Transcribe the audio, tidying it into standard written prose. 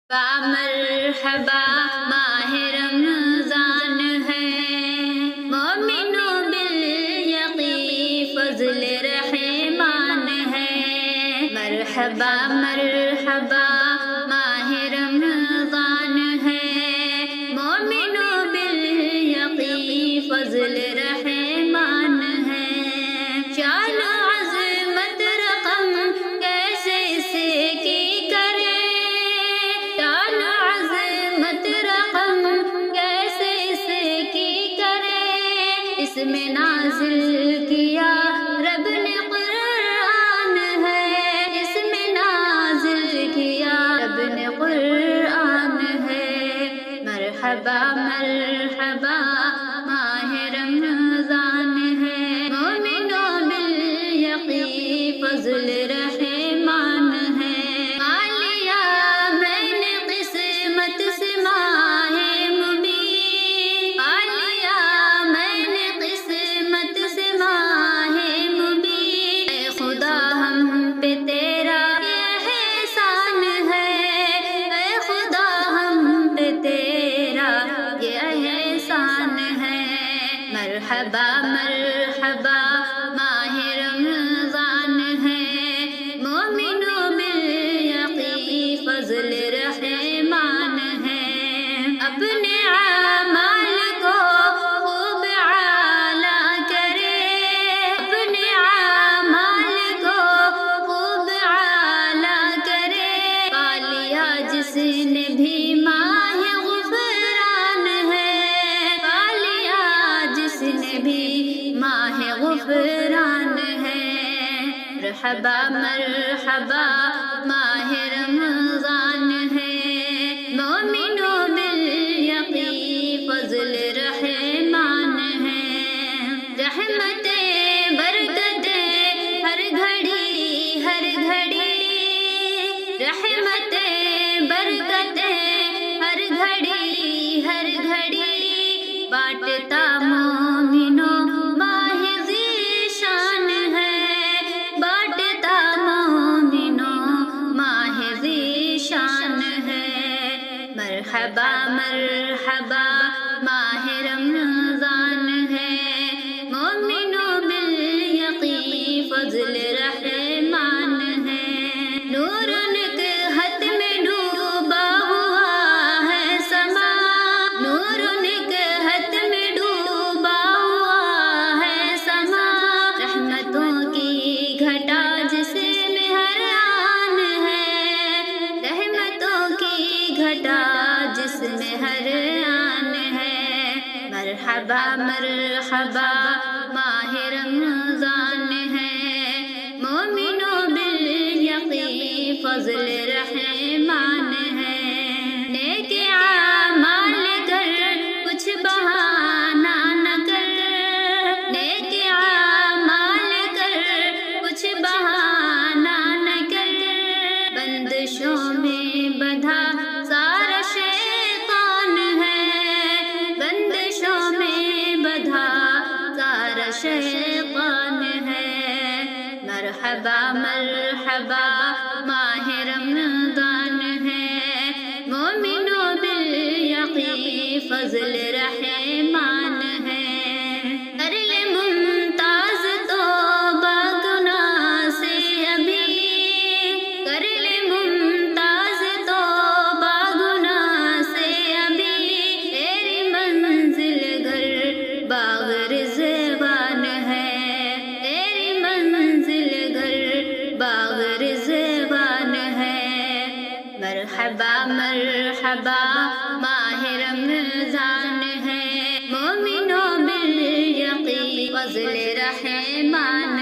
مرحبا ماہ رمضان ہے، مومنوں بالیقین فضل رحمان ہے۔ مرحبا مرحبا ماہ رمضان ہے، مومنوں بالیقین فضل رحمان ہے۔ شان عظمت رقم کیسے اس کی کرے، شان عظمت رقم کیسے اس کی کرے، اس میں نازل کیا رب نے قرآن ہے، اس میں نازل کیا رب نے قرآن ہے۔ مرحبا مرحبا ماہ رمضان ہے، مومنوں بالیقین فضل رحمان ہے۔ پالیا میں نے قسمت سے ماہ مبین، پالیا میں نے قسمت سے ماہ مبین، اے خدا ہم پہ تیرا یہ احسان ہے، اے خدا ہم پہ تیرا یہ احسان ہے۔ مرحبا مرحبا ماہ رمضان ہے، مومنوں بالیقین فضل رحمان ہے۔ اپنے اعمال کو خوب اعلیٰ کرے، اپنے اعمال کو خوب اعلیٰ کرے، پالیا جس نے بھی ماہ غفران ہے، پالیا جس نے بھی ماہ غفران ہے۔ مرحبا مرحبا ماہ رمضان ہے، مومنوں بالیقین فضل رحمان ہے۔ رحمتیں برکتیں ہر گھڑی ہر گھڑی، رحمتیں برکتیں ہر گھڑی ہر گھڑی، بانٹتا مومنوں ماہ ذیشان ہے، بانٹتا مومنوں ماہ ذیشان ہے۔ مرحبا مرحبا ماہ رمضان ہے، مومنوں بالیقین فضل رحمان ہے۔ نور نکہت میں ڈوبا ہوا ہے سما، نور نکہت میں ڈوبا ہوا ہے سما، رحمتوں کی گھٹا جس میں ہر آن ہے، رحمتوں کی گھٹا جس میں ہر آن ہے۔ مرحبا مرحبا ماہ رمضان ہے، مومنوں بالیقین فضل رحمان ہے۔ نیک اعمال کر کچھ بہانہ نہ کر، نیک اعمال کر کچھ بہانہ نہ کر، بندشوں میں بندھا سارا شیطان ہے، بندشوں میں بندھا سارا شیطان ہے۔ مرحبا مرحبا ماہ رمضان ہے، مومنوں بالیقین فضل رحمان ہے۔ کر لے ممتاز توبہ گناہ سے ابھی، کر لے ممتاز توبہ گناہ سے ابھی، تیری منزل گھر باغ رضوان ہے، تیری منزل گھر باغ رضوان ہے۔ مرحبا مرحبا ماہ رمضان ہے، مومنوں بالیقین فضل رحمان